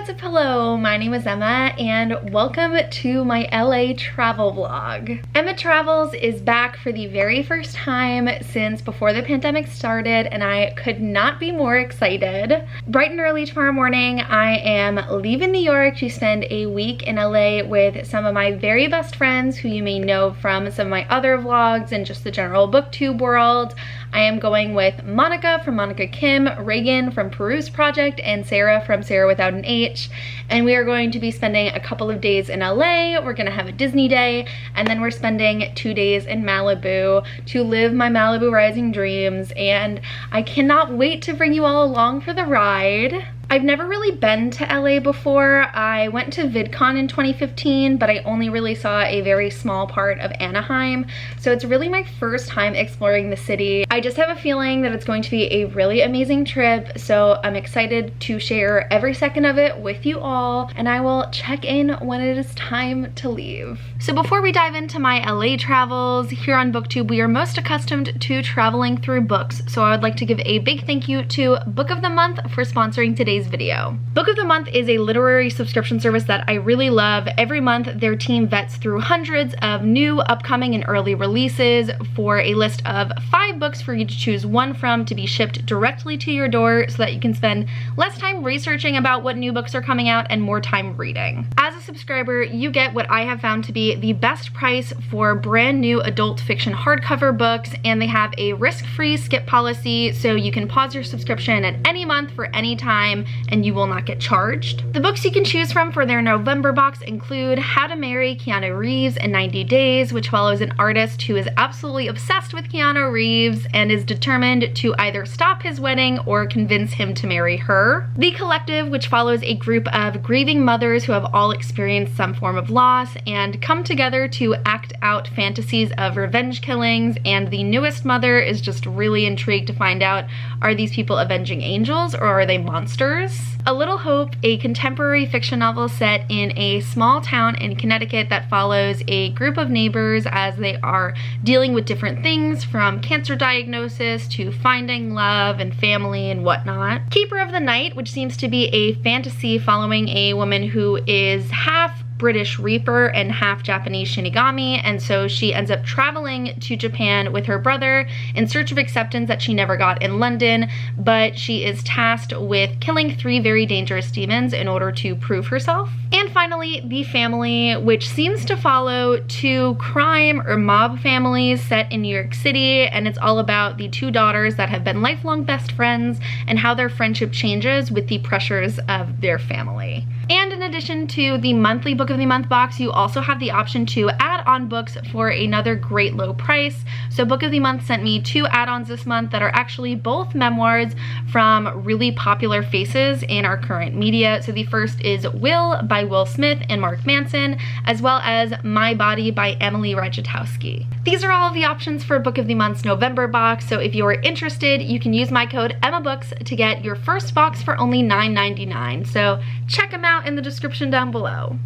what's up? Hello, my name is Emma and welcome to my LA travel vlog. Emma Travels is back for the very first time since before the pandemic started and I could not be more excited. Bright and early tomorrow morning, I am leaving New York to spend a week in LA with some of my very best friends who you may know from some of my other vlogs and just the general booktube world. I am going with Monica from Monica Kim, Reagan from Peruse Project, and Sarah from Sarah Without an H. And we are going to be spending a couple of days in LA. We're gonna have a Disney day, and then we're spending 2 days in Malibu to live my Malibu rising dreams. And I cannot wait to bring you all along for the ride. I've never really been to LA before. I went to VidCon in 2015, but I only really saw a very small part of Anaheim. So it's really my first time exploring the city. I just have a feeling that it's going to be a really amazing trip. So I'm excited to share every second of it with you all, and I will check in when it is time to leave. So before we dive into my LA travels, here on BookTube, we are most accustomed to traveling through books. So I would like to give a big thank you to Book of the Month for sponsoring today's video. Book of the Month is a literary subscription service that I really love. Every month their team vets through hundreds of new, upcoming, and early releases for a list of 5 books for you to choose one from to be shipped directly to your door so that you can spend less time researching about what new books are coming out and more time reading. As a subscriber, you get what I have found to be the best price for brand new adult fiction hardcover books, and they have a risk-free skip policy so you can pause your subscription at any month for any time and you will not get charged. The books you can choose from for their November box include How to Marry Keanu Reeves in 90 Days, which follows an artist who is absolutely obsessed with Keanu Reeves and is determined to either stop his wedding or convince him to marry her. The Collective, which follows a group of grieving mothers who have all experienced some form of loss and come together to act out fantasies of revenge killings, and the newest mother is just really intrigued to find out, are these people avenging angels or are they monsters? A Little Hope, a contemporary fiction novel set in a small town in Connecticut that follows a group of neighbors as they are dealing with different things from cancer diagnosis to finding love and family and whatnot. Keeper of the Night, which seems to be a fantasy following a woman who is half British Reaper and half Japanese Shinigami, and so she ends up traveling to Japan with her brother in search of acceptance that she never got in London, but she is tasked with killing 3 very dangerous demons in order to prove herself. And finally, The Family, which seems to follow 2 crime or mob families set in New York City, and it's all about the 2 daughters that have been lifelong best friends and how their friendship changes with the pressures of their family. And in addition to the monthly Book of the Month box, you also have the option to add on books for another great low price. So Book of the Month sent me 2 add-ons this month that are actually both memoirs from really popular faces in our current media. So the first is Will by Will Smith and Mark Manson, as well as My Body by Emily Ratajkowski. These are all of the options for Book of the Month's November box, so if you're interested, you can use my code emmabooks to get your first box for only $9.99. So check them out in the description down below.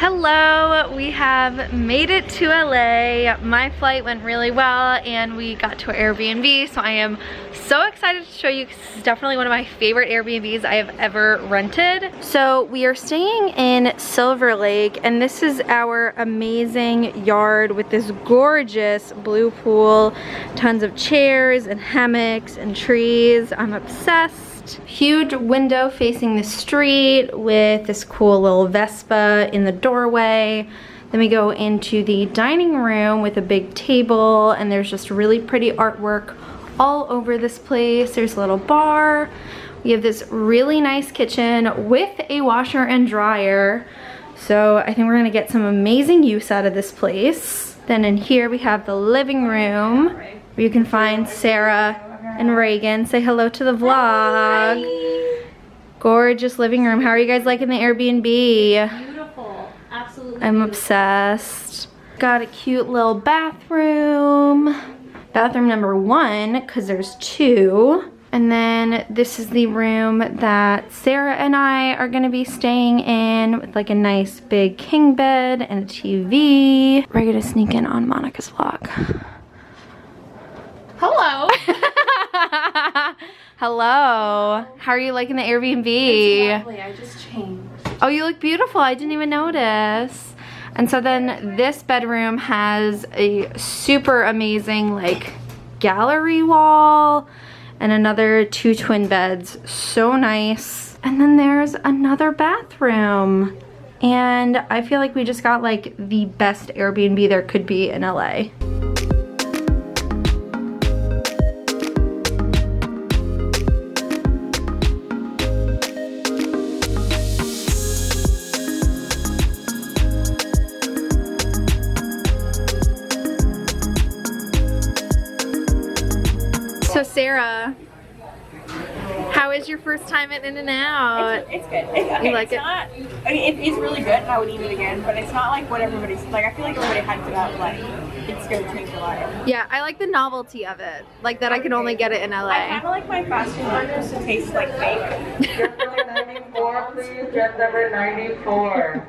Hello, we have made it to LA. My flight went really well and we got to our Airbnb, so I am so excited to show you because this is definitely one of my favorite Airbnbs I have ever rented. So we are staying in Silver Lake and this is our amazing yard with this gorgeous blue pool, tons of chairs and hammocks and trees. I'm obsessed. Huge window facing the street with this cool little Vespa in the doorway. Then we go into the dining room with a big table and there's just really pretty artwork all over this place. There's a little bar. We have this really nice kitchen with a washer and dryer. So I think we're gonna get some amazing use out of this place. Then in here we have the living room where you can find Sarah and Reagan. Say hello to the vlog. Hi. Gorgeous living room. How are you guys liking the Airbnb? Beautiful. Absolutely. Absolutely. I'm obsessed. Got a cute little bathroom. Bathroom number 1, because there's 2. And then this is the room that Sarah and I are gonna be staying in with like a nice big king bed and a TV. We're gonna sneak in on Monica's vlog. Hello. Hello. How are you liking the Airbnb? It's lovely. I just changed. Oh, you look beautiful. I didn't even notice. And so then this bedroom has a super amazing like gallery wall and another 2 twin beds. So nice. And then there's another bathroom. And I feel like we just got like the best Airbnb there could be in LA. So Sarah, how is your first time at In-N-Out? It's good. Okay, You like it's it? not, I mean, it is really good and I would eat it again, but it's not like what everybody's, like I feel like everybody hypes it up like it's gonna change your life. Yeah, I like the novelty of it. Like that I can only get it in LA. I kind of like my fast food burgers to taste like fake. Check number 94, please. Check number 94.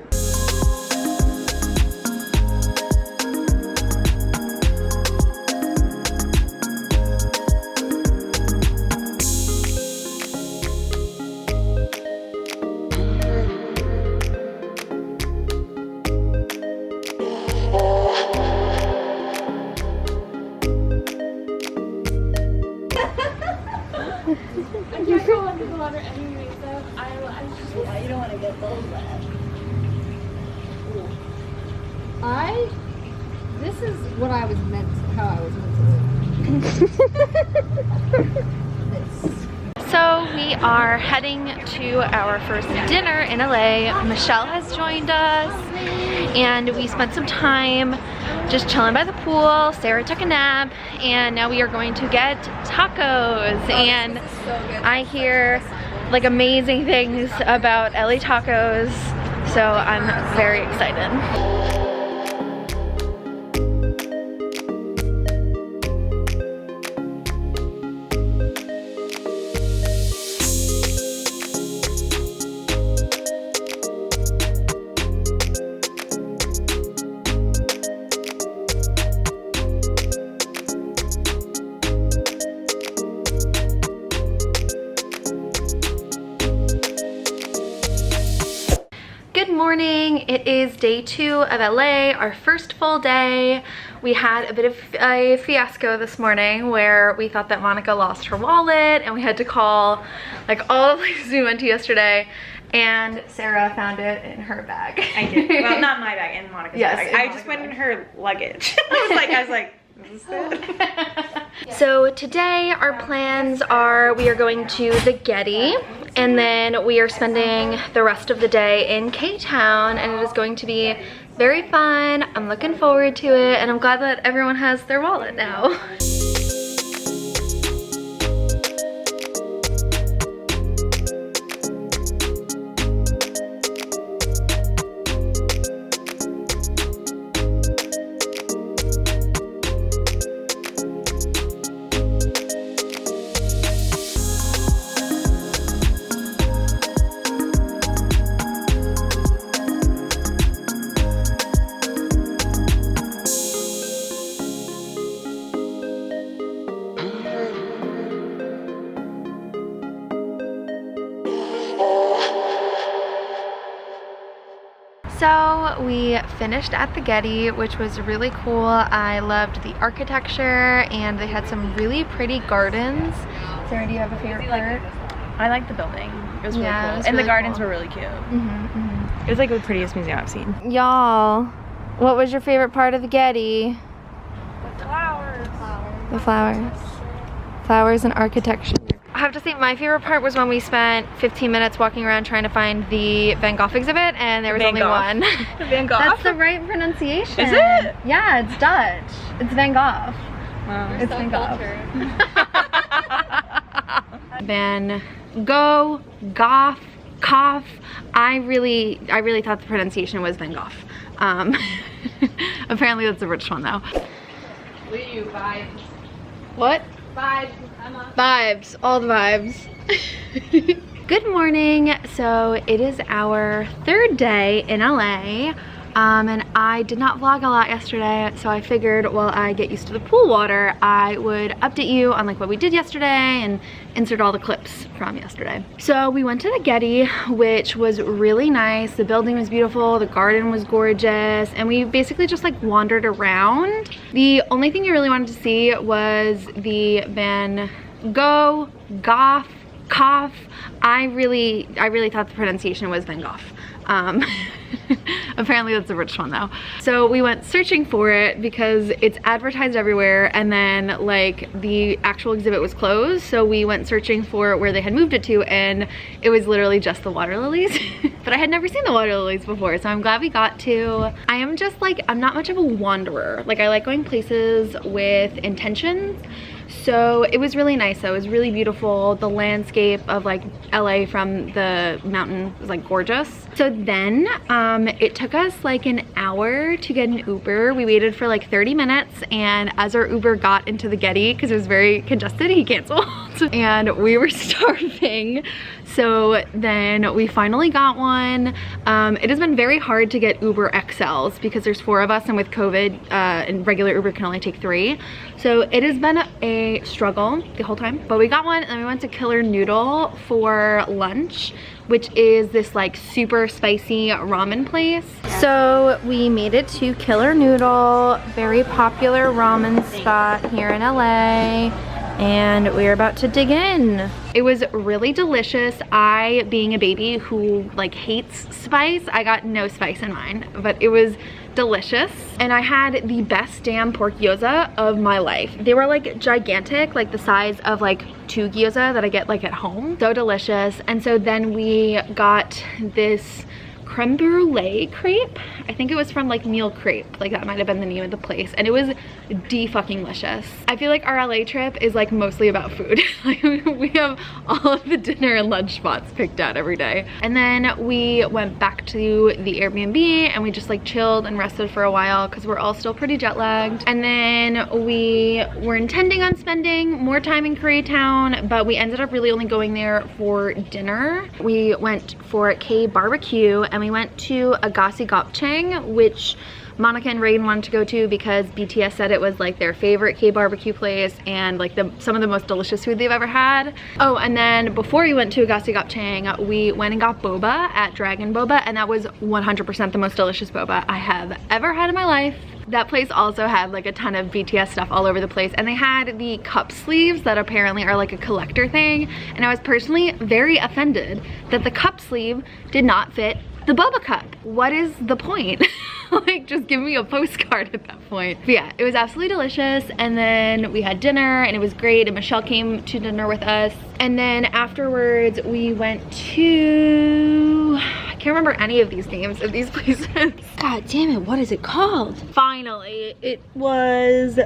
I can't go under the water anyway, so I just, yeah, you don't want to get those wet. This is what I was meant to, how I was meant to live. This. So we are heading to our first dinner in LA. Michelle has joined us and we spent some time just chilling by the pool. Sarah took a nap and now we are going to get tacos. And I hear like amazing things about LA tacos, so I'm very excited. Good morning. It is day 2 of LA, our first full day. We had a bit of a fiasco this morning where we thought that Monica lost her wallet and we had to call like all the places we went to yesterday, and Sarah found it in her bag. I did. Well, not my bag, in Monica's Yes, bag. in I Monica's just went bag. in her luggage. I was like, is this it? So today our plans are we are going to the Getty and then we are spending the rest of the day in K-Town, and it is going to be very fun. I'm looking forward to it and I'm glad that everyone has their wallet now. So we finished at the Getty, which was really cool. I loved the architecture and they had some really pretty gardens. Sarah, do you have a favorite part? I liked the building. It was really Yeah, cool. it was And really the gardens cool. were really cute. Mm-hmm. It was like the prettiest museum I've seen. Y'all, what was your favorite part of the Getty? The flowers. The flowers. Flowers and architecture. I have to say my favorite part was when we spent 15 minutes walking around trying to find the Van Gogh exhibit and there was Van only Gogh. one. Van Gogh. That's the right pronunciation. Is it? Yeah, it's Dutch. It's Van Gogh. Wow. It's Van Gogh. Van Gogh, Goff, Cough. I really thought the pronunciation was Van Gogh. Apparently that's the British one though. Lou, vibes. What? Vibes, Emma. Vibes, all the vibes. Good morning. So it is our third day in LA. And I did not vlog a lot yesterday, so I figured while I get used to the pool water, I would update you on like what we did yesterday and insert all the clips from yesterday. So we went to the Getty, which was really nice. The building was beautiful, the garden was gorgeous, and we basically just like wandered around. The only thing you really wanted to see was the Van Gogh, Cough. I really thought the pronunciation was Van Gogh. Apparently that's the British one though. So we went searching for it because it's advertised everywhere, and then like the actual exhibit was closed, so we went searching for where they had moved it to, and it was literally just the water lilies. But I had never seen the water lilies before, so I'm glad we got to. I am just like, I'm not much of a wanderer. Like I like going places with intentions. So it was really nice though. It was really beautiful. The landscape of like LA from the mountain was like gorgeous. So then it took us like an hour to get an Uber. We waited for like 30 minutes, and as our Uber got into the Getty, because it was very congested, he canceled. And we were starving. So then we finally got one. It has been very hard to get Uber XLs because there's 4 of us, and with COVID and regular Uber can only take 3. So it has been a struggle the whole time, but we got one, and then we went to Killer Noodle for lunch, which is this like super spicy ramen place. So we made it to Killer Noodle, very popular ramen spot here in LA, and we're about to dig in. It was really delicious. I, being a baby who like hates spice, I got no spice in mine, but it was delicious. And I had the best damn pork gyoza of my life. They were like gigantic, like the size of like 2 gyoza that I get like at home. So delicious. And so then we got this creme brulee crepe. I think it was from like Meal Crepe, like that might have been the name of the place, and it was de-fucking-licious. I feel like our LA trip is like mostly about food. Like we have all of the dinner and lunch spots picked out every day. And then we went back to the Airbnb and we just like chilled and rested for a while because we're all still pretty jet lagged. And then we were intending on spending more time in Koreatown, but we ended up really only going there for dinner. We went for K barbecue, and we went to Agassi Gopchang, which Monica and Ravn wanted to go to because BTS said it was like their favorite K barbecue place and like some of the most delicious food they've ever had. Oh, and then before we went to Agassi Gopchang, we went and got boba at Dragon Boba, and that was 100% the most delicious boba I have ever had in my life. That place also had like a ton of BTS stuff all over the place, and they had the cup sleeves that apparently are like a collector thing, and I was personally very offended that the cup sleeve did not fit the boba cup. What is the point? Like, just give me a postcard at that point. But yeah, it was absolutely delicious. And then we had dinner and it was great, and Michelle came to dinner with us. And then afterwards we went to, I can't remember any of these names of these places. God damn it, what is it called? Finally, it was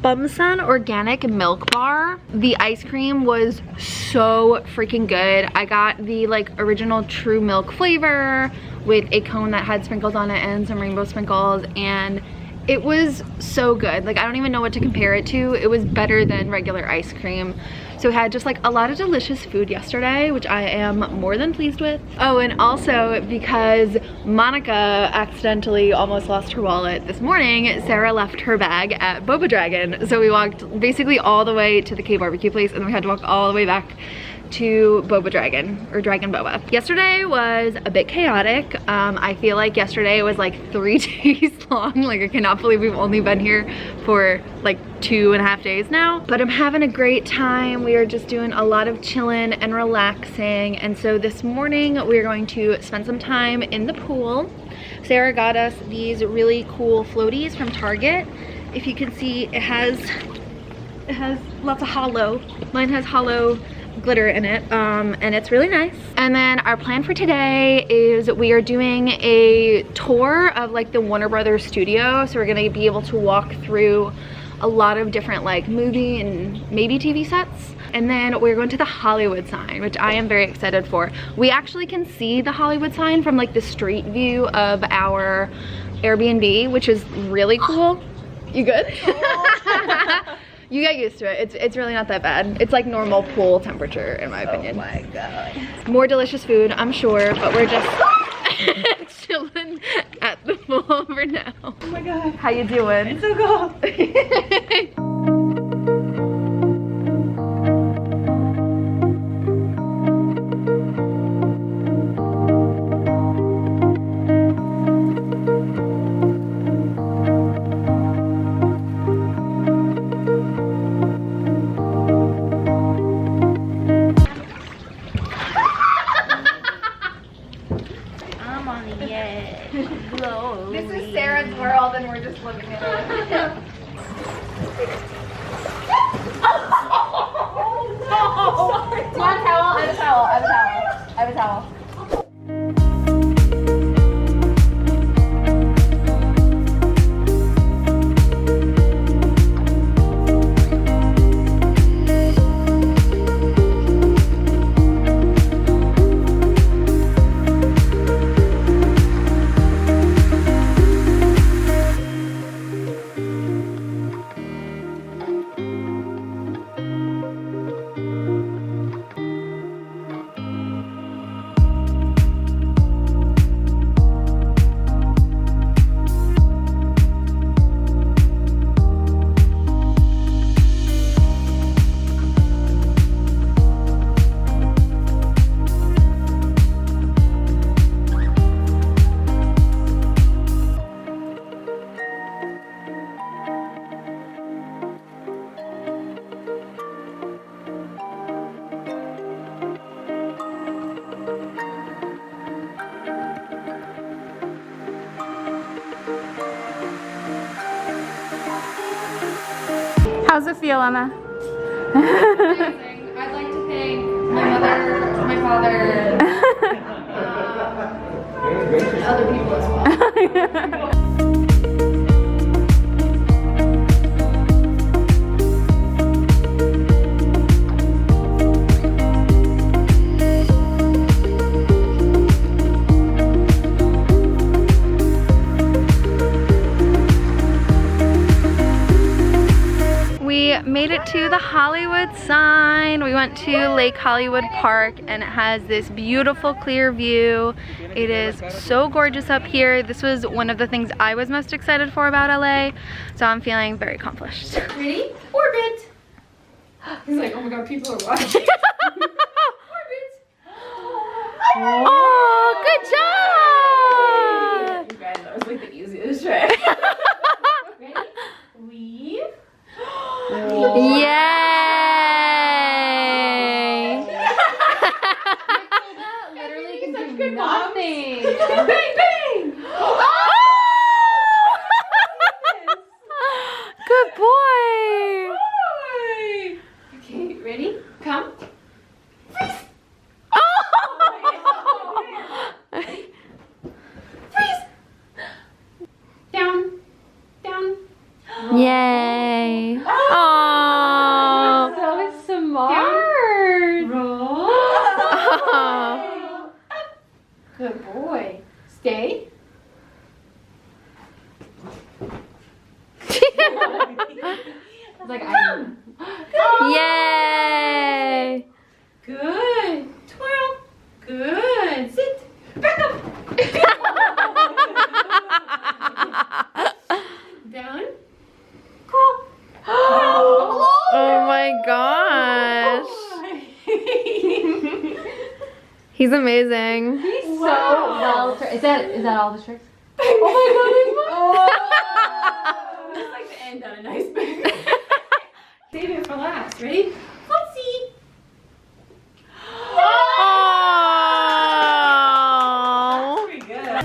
Bumsan Organic Milk Bar. The ice cream was so freaking good. I got the like original true milk flavor with a cone that had sprinkles on it and some rainbow sprinkles, and it was so good. Like, I don't even know what to compare it to. It was better than regular ice cream. So we had just like a lot of delicious food yesterday, which I am more than pleased with. Oh, and also because Monica accidentally almost lost her wallet this morning, Sarah left her bag at Boba Dragon. So we walked basically all the way to the K barbecue place, and then we had to walk all the way back to Boba Dragon, or Dragon Boba. Yesterday was a bit chaotic. I feel like yesterday was like 3 days long. Like, I cannot believe we've only been here for like 2.5 days now, but I'm having a great time. We are just doing a lot of chilling and relaxing, and so this morning we're going to spend some time in the pool. Sarah got us these really cool floaties from Target. If you can see, it has lots of hollow. Mine has hollow glitter in it, and it's really nice. And then our plan for today is we are doing a tour of like the Warner Brothers studio, so we're gonna be able to walk through a lot of different like movie and maybe TV sets. And then we're going to the Hollywood sign, which I am very excited for. We actually can see the Hollywood sign from like the street view of our Airbnb, which is really cool. You good? You get used to it. It's really not that bad. It's like normal pool temperature in my opinion. Oh my god. More delicious food, I'm sure, but we're just chilling at the pool for now. Oh my god. How you doing? It's so cold. This is Sarah's world and we're just living in it. Sorry. Come on, towel. I have a towel. I have a towel. I have a towel. How's it feel, Emma? Amazing. I'd like to thank my mother, my father, and other people as well. We made it to the Hollywood sign. We went to Lake Hollywood Park and it has this beautiful clear view. It is so gorgeous up here. This was one of the things I was most excited for about LA, so I'm feeling very accomplished. Ready? Orbit! He's like, oh my god, people are watching. Orbit! Oh, good job! You guys, that was like the easiest trick. Ready? Leave. Yay! Literally can do nothing. Bang, bang! Good boy! Okay, ready? Come. Freeze! Freeze! Down. Down. Yay! Aww! So smart! Roll. Good boy. Stay. It's like Yay! Good. Twirl. Good. Sit. Back up. Down. Cool. Oh my gosh! He's amazing. He's so well. Is that all the tricks? Oh my god, it's like the end on a nice bang. Save it for last. Ready? Footsie. Oh! Pretty good.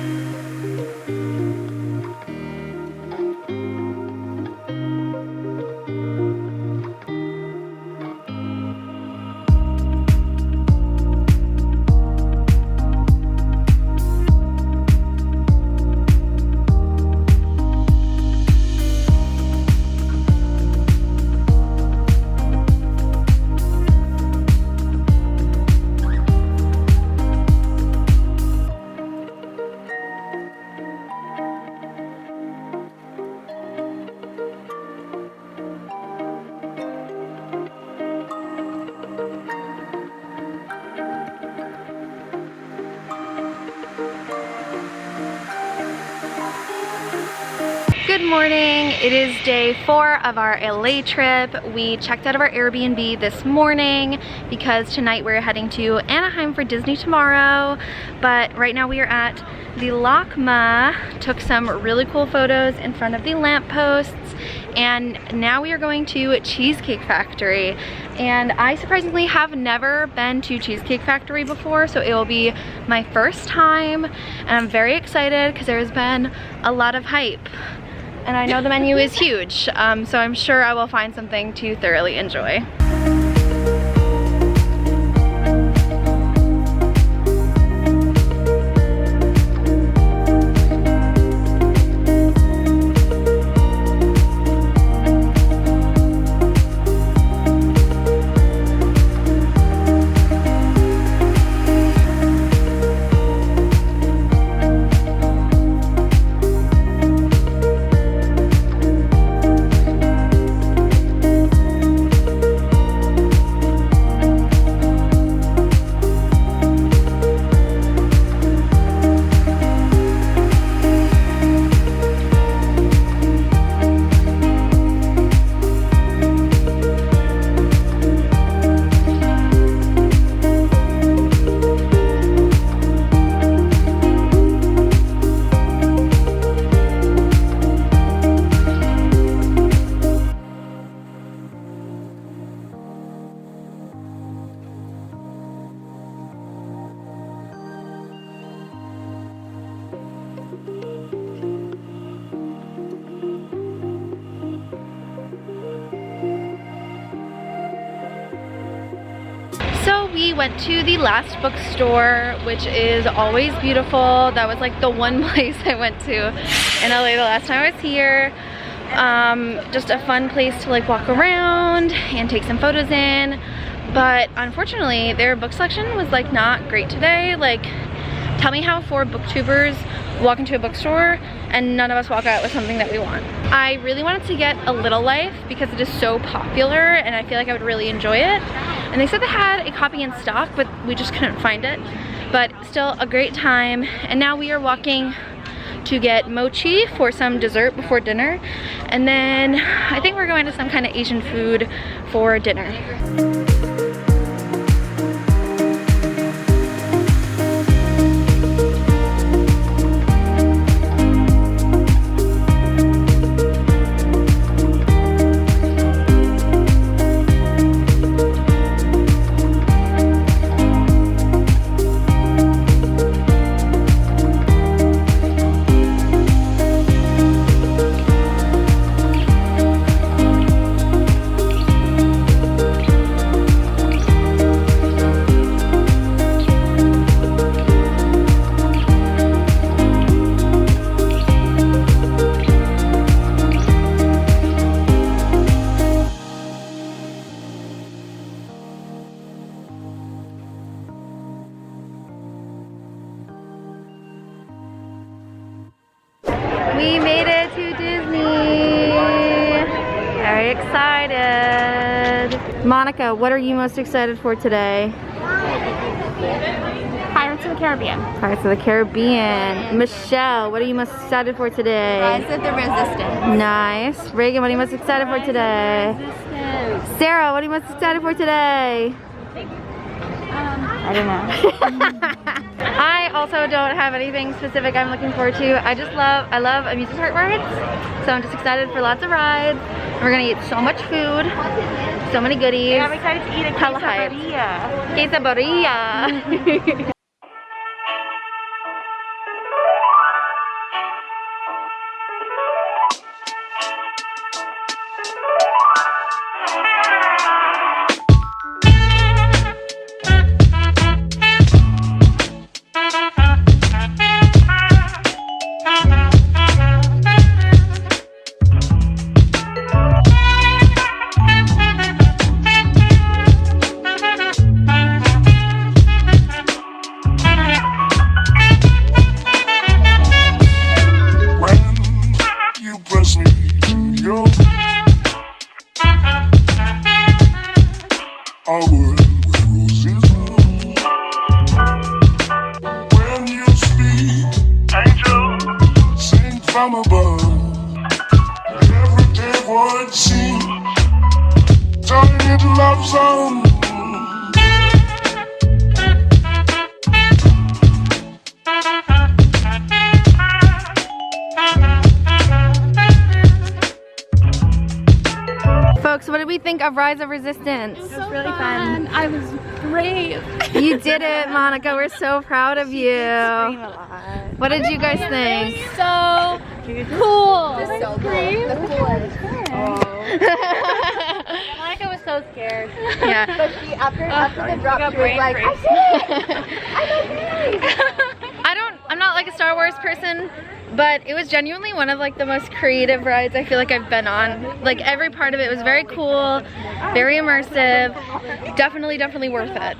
morning. It is day 4 of our LA trip. We checked out of our Airbnb this morning because tonight we're heading to Anaheim for Disney tomorrow. But right now we are at the LACMA, took some really cool photos in front of the lampposts, and now we are going to Cheesecake Factory. And I surprisingly have never been to Cheesecake Factory before, so it will be my first time, and I'm very excited because there has been a lot of hype. And I know the menu is huge, so I'm sure I will find something to thoroughly enjoy. We went to the last bookstore, which is always beautiful. That was like the one place I went to in LA the last time I was here. Just a fun place to like walk around and take some photos in. But unfortunately, their book selection was like not great today. Like, tell me how 4 booktubers walk into a bookstore and none of us walk out with something that we want. I really wanted to get A Little Life because it is so popular and I feel like I would really enjoy it. And they said they had a copy in stock, but we just couldn't find it. But still a great time. And now we are walking to get mochi for some dessert before dinner. And then I think we're going to some kind of Asian food for dinner. We made it to Disney! Very excited! Monica, what are you most excited for today? Pirates of the Caribbean. Pirates of the Caribbean. Michelle, what are you most excited for today? Rise of the Resistance. Nice. Reagan, what are you most excited for today? Sarah, what are you most excited for today? I don't know. I also don't have anything specific I'm looking forward to. I love amusement park rides. So I'm just excited for lots of rides. We're gonna eat so much food, so many goodies. I'm excited to eat a quesadilla. Quesadilla. from above. zone. Folks, what did we think of Rise of Resistance? It was really fun. I was brave. You did it, Monica. We're so proud of you. What did you guys think? So cool. This is so cool. The coolest. Monica was so scared. Yeah. But she, after the drop, she was like, I'm not like a Star Wars person, but it was genuinely one of like the most creative rides I feel like I've been on. Like every part of it was very cool, very immersive. Definitely worth it.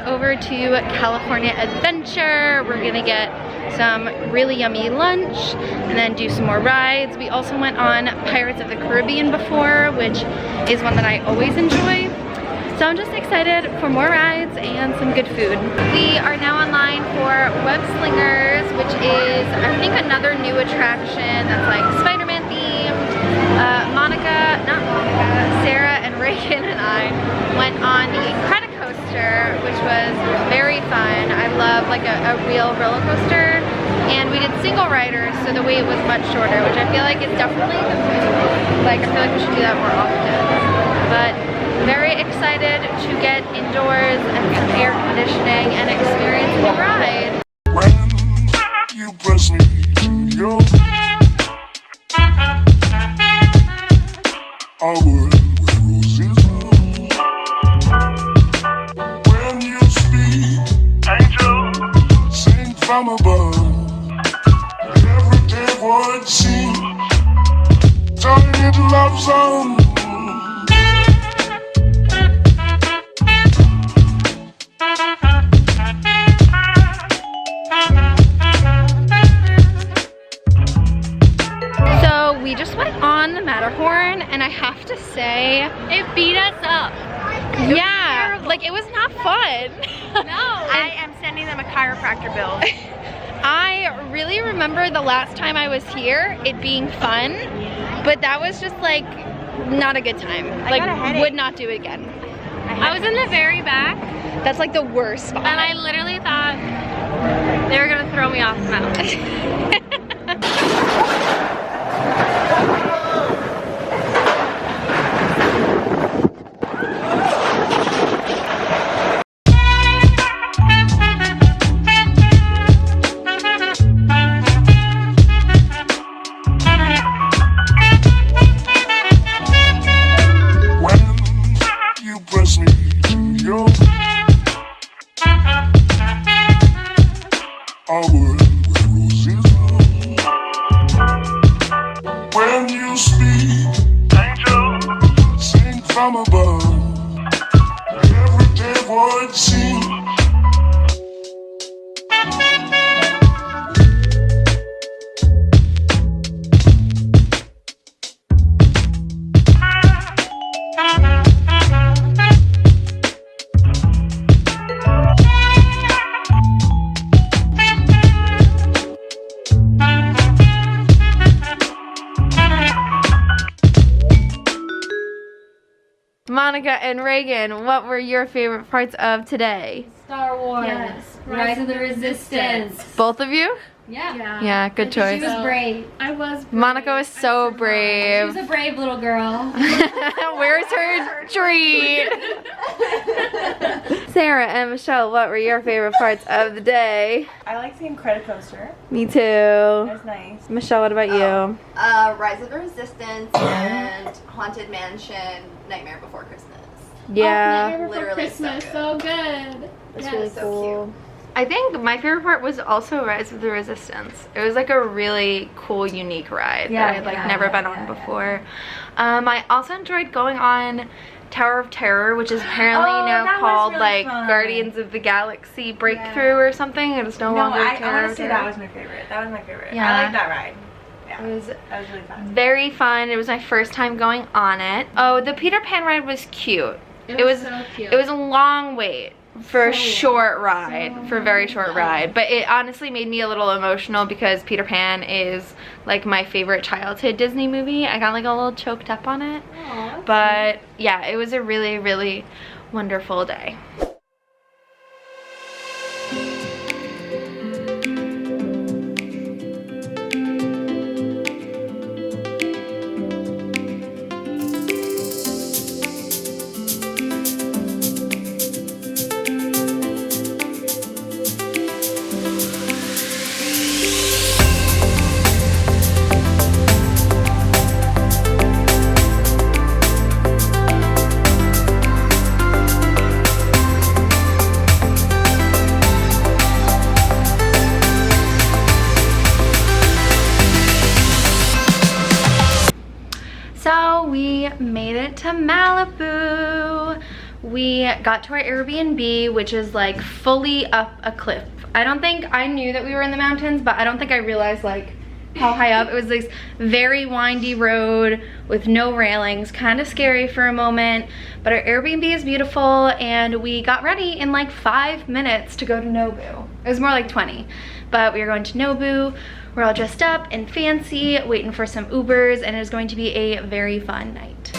Over to California Adventure. We're gonna get some really yummy lunch and then do some more rides. We also went on Pirates of the Caribbean before, which is one that I always enjoy. So I'm just excited for more rides and some good food. We are now online for Web Slingers, which is I think another new attraction that's like Spider-Man themed. Sarah and Reagan and I went on the Incredicoaster, which was very fun. I love like a real roller coaster, and we did single riders, so the wait was much shorter, which I feel like is definitely the move. Like I feel like we should do that more often. But very excited to get indoors and some air conditioning and experience the ride. When you press me to your I would wear roses. When you speak, angel, sing from above. Everyday word seems turning into love song. So we just went on the Matterhorn, and I have to say, It beat us up. yeah, like it was not fun. No. I am sending them a chiropractor bill. I really remember the last time I was here, it being fun, but that was just like not a good time. Like got a headache. would not do it again. I was in the very back, That's like the worst spot. and I literally thought they were gonna throw me off the mountain. I would wear roses. When you speak, angel, sing from above. Everyday word seems Monica and Reagan, what were your favorite parts of today? Star Wars. Yes. Rise of the Resistance. Both of you? Yeah. Yeah, good choice. She was brave. I was brave. Monica was so She brave. was a brave little girl. Where's her treat? Sarah and Michelle, what were your favorite parts of the day? I like the Incredicoaster. Me too. It was nice. Michelle, what about you? Rise of the Resistance and Haunted Mansion, Nightmare Before Christmas. Yeah, Nightmare Before literally Christmas, so so good. that's Yes. really so cool. I think my favorite part was also Rise of the Resistance. It was like a really cool, unique ride that I had like never been on before. I also enjoyed going on Tower of Terror, which is apparently now called like Guardians of the Galaxy Breakthrough or something. It is no longer Tower of Terror. Honestly, that was my favorite. That was my favorite. Yeah. I like that ride. Yeah. It was that was really fun. very fun. It was my first time going on it. Oh, the Peter Pan ride was cute. It was so cute. It was a long wait for a short ride, for a very short ride. But it honestly made me a little emotional because Peter Pan is like my favorite childhood Disney movie. I got like a little choked up on it. Aww, but yeah, it was a really, really wonderful day. So we made it to Malibu. We got to our Airbnb, which is like fully up a cliff. I knew that we were in the mountains, but I don't think I realized like how high up. It was this very windy road with no railings, kind of scary for a moment, but our Airbnb is beautiful and we got ready in like 5 minutes to go to Nobu. It was more like 20, but we were going to Nobu. We're all dressed up and fancy, waiting for some Ubers, and it is going to be a very fun night.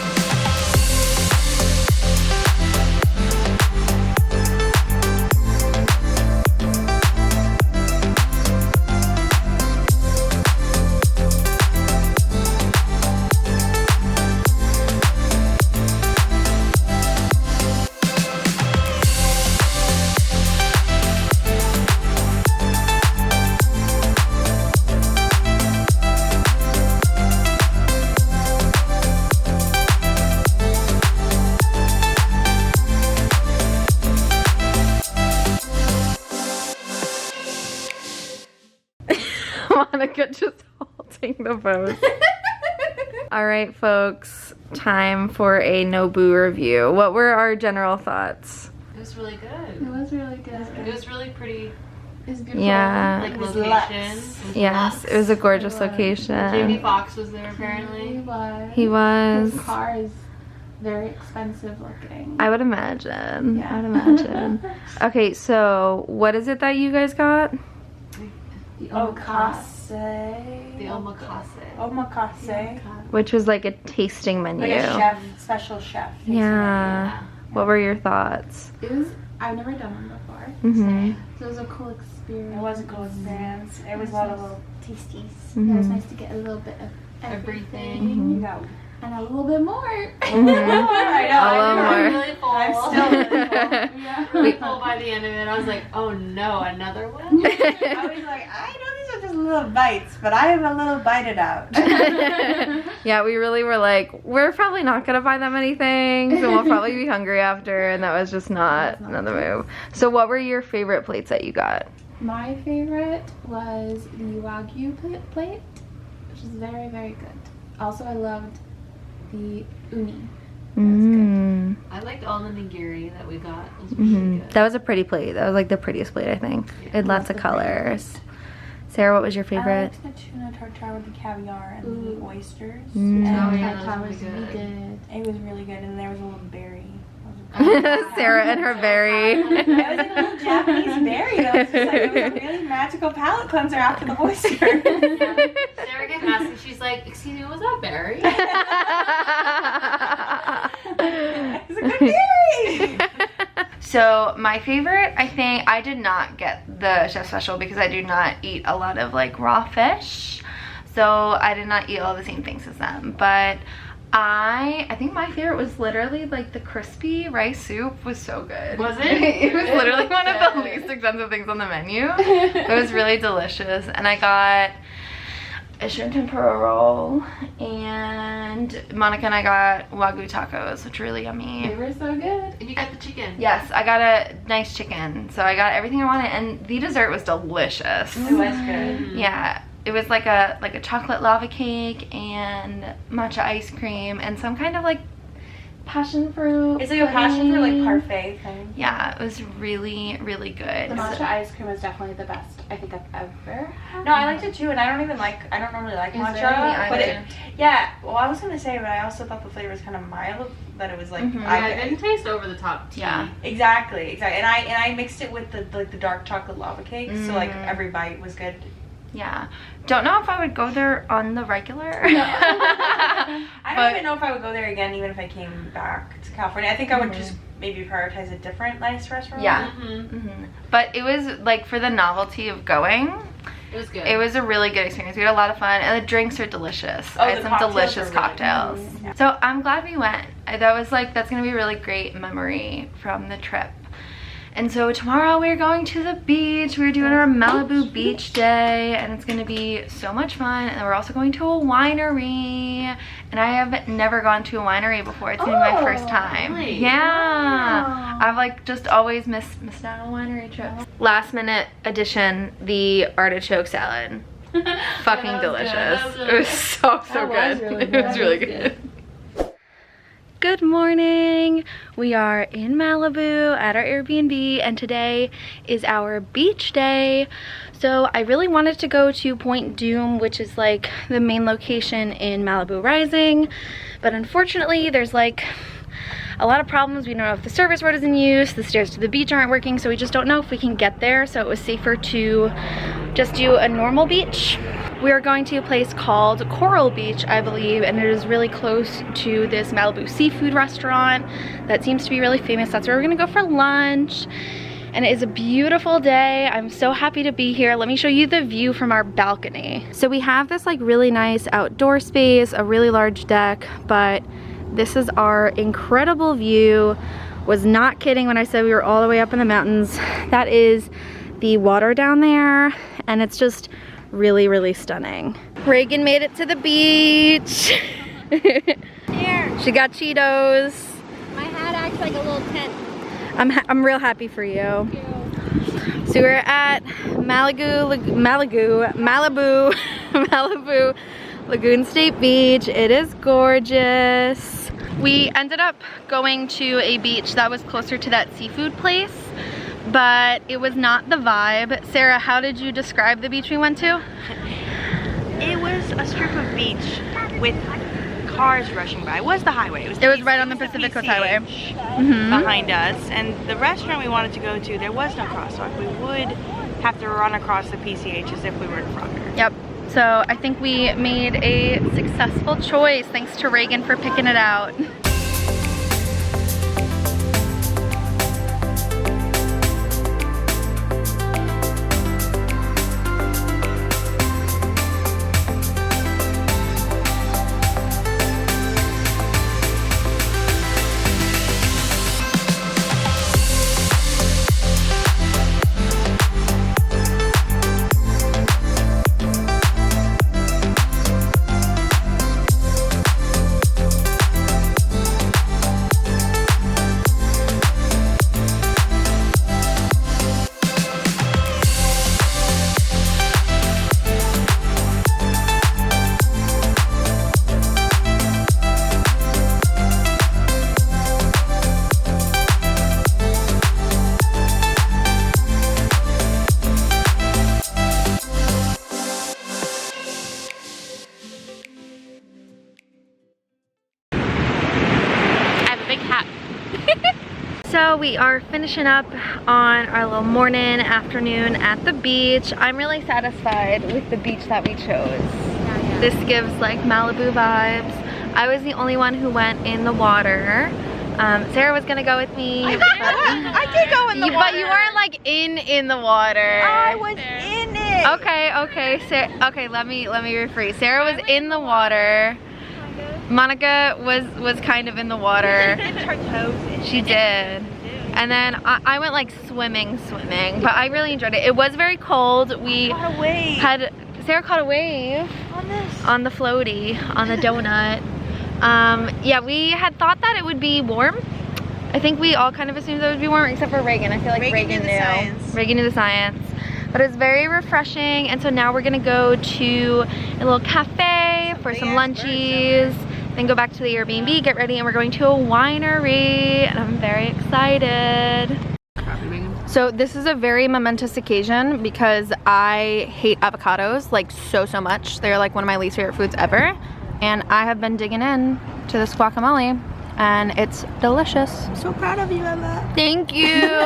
Monica just holding the pose. All right, folks, time for a Nobu review. What were our general thoughts? It was really good. It was really good. It was really pretty. It was beautiful. Yeah. Like location. Yes, it was a gorgeous location. Jamie Foxx was there apparently. He was. His car is very expensive looking. I would imagine. Yeah. I would imagine. Okay, so what is it that you guys got? The omakase. The omakase. Omakase. Which was like a tasting menu. Like a chef, special chef. Yeah. What were your thoughts? It was, I've never done one before. Mm-hmm. So it was a cool experience. It was a cool experience. It was a lot of little tasties. It was nice to get a little bit of everything. You know. And a little bit more. I know. I'm really full. I'm still really full. Yeah. Really full by the end of it. I was like, oh no, another one? I was like, I know these are just little bites, but I am a little bited out. Yeah, we really were like, we're probably not gonna buy that many things and we'll probably be hungry after, and that was just not the move. So what were your favorite plates that you got? My favorite was the Wagyu plate, which is very, very good. Also, I loved the uni. Mm. I liked all the nigiri that we got. It was really good. That was a pretty plate. That was like the prettiest plate, I think. It had lots of colors. Sarah, what was your I favorite? liked the tuna tartare with the caviar and the oysters. Mm. Oh, And yeah, that that was was really really good. It was really good, and there was a little berry. Sarah and her berry. It was like a little Japanese berry. That was just like, it was a really magical palate cleanser after the oyster. Sarah kept asking, she's like, excuse me, was that berry? It's a good berry. So my favorite, I think, I did not get the chef special because I do not eat a lot of like raw fish. So I did not eat all the same things as them. But I think my favorite was literally like the crispy rice soup was so good. Was it? It was literally one of the least expensive things on the menu. It was really delicious. And I got a shrimp tempura roll, and Monica and I got Wagyu tacos, which are really yummy. They were so good. And you got the chicken. Yes, I got a nice chicken. So I got everything I wanted, and the dessert was delicious. It was good. Yeah. It was like a chocolate lava cake and matcha ice cream and some kind of like passion fruit. It's like a passion fruit like parfait thing. Yeah, it was really, really good. The matcha ice cream is definitely the best I think I've ever had. No, I liked it too, and I don't normally like It's matcha. very But either. yeah, well, I was gonna say, but I also thought the flavor was kind of mild. That it was like, Yeah, it didn't taste over the top tea. Yeah. Exactly. And I mixed it with the dark chocolate lava cake, so like every bite was good. Yeah. Don't know if I would go there on the regular. I don't even know if I would go there again, even if I came back to California. I think I would just maybe prioritize a different nice restaurant. Yeah. But it was like for the novelty of going. It was good. It was a really good experience. We had a lot of fun, and the drinks are delicious. Oh, I had the some cocktails delicious are really cocktails. good. Yeah. So I'm glad we went. That's gonna be a really great memory from the trip. And so tomorrow we're going to the beach. We're doing our Malibu beach day, and it's gonna be so much fun. And we're also going to a winery, and I have never gone to a winery before. It's gonna be my first time. Really? Yeah. I've like just always missed out on winery trips. Last minute addition, the artichoke salad. Fucking delicious. It was so good. It was really good. Good morning. We are in Malibu at our Airbnb, and today is our beach day. So I really wanted to go to Point Dume, which is like the main location in Malibu Rising, but unfortunately there's like a lot of problems. We don't know if the service road is in use, the stairs to the beach aren't working, so we just don't know if we can get there. So it was safer to just do a normal beach. We are going to a place called Coral Beach, I believe, and it is really close to this Malibu seafood restaurant that seems to be really famous. That's where we're gonna go for lunch. And it is a beautiful day. I'm so happy to be here. Let me show you the view from our balcony. So we have this like really nice outdoor space, a really large deck, but this is our incredible view. Was not kidding when I said we were all the way up in the mountains. That is the water down there, and it's just really, really stunning. Reagan made it to the beach. Here. She got Cheetos. My hat acts like a little tent. I'm real happy for you. So we're at Malibu Lagoon State Beach. It is gorgeous. We ended up going to a beach that was closer to that seafood place, but it was not the vibe. Sarah, how did you describe the beach we went to? It was a strip of beach with cars rushing by. It was the highway. It was right on the Pacific Coast Highway. Behind us, and the restaurant we wanted to go to, there was no crosswalk. We would have to run across the PCH as if we were in Frogger. Yep. So I think we made a successful choice. Thanks to Reagan for picking it out. So we are finishing up on our little morning, afternoon at the beach. I'm really satisfied with the beach that we chose. This gives like Malibu vibes. I was the only one who went in the water. Sarah was gonna go with me. I did go in the water. But you weren't like in the water. I was in it. Okay, let me rephrase. Sarah was in the water. Monica was kind of in the water. Her toes in. She did. And then I went like swimming, but I really enjoyed it. It was very cold. We Caught a wave. Sarah caught a wave on the floaty, on the donut. Yeah, we had thought that it would be warm. I think we all kind of assumed that it would be warm, except for Reagan. I feel like Reagan knew. Reagan knew the science. But it was very refreshing, and so now we're gonna go to a little cafe for some lunchies. then go back to the Airbnb, get ready, and we're going to a winery, and I'm very excited. So this is a very momentous occasion because I hate avocados like so much. They're like one of my least favorite foods ever, and I have been digging in to this guacamole and it's delicious. I'm so proud of you, Emma. Thank you.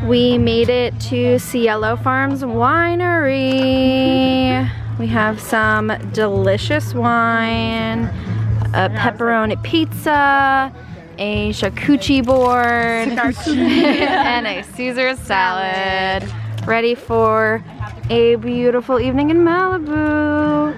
We made it to Cielo Farms Winery. We have some delicious wine, a pepperoni pizza, a charcuterie board, and a Caesar salad. Ready for a beautiful evening in Malibu.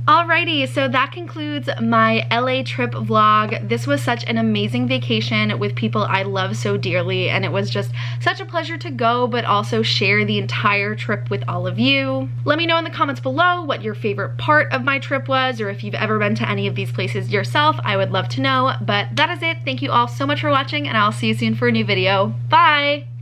Alrighty, so that concludes my LA trip vlog. This was such an amazing vacation with people I love so dearly, and it was just such a pleasure to go, but also share the entire trip with all of you. Let me know in the comments below what your favorite part of my trip was, or if you've ever been to any of these places yourself. I would love to know, but that is it. Thank you all so much for watching, and I'll see you soon for a new video. Bye!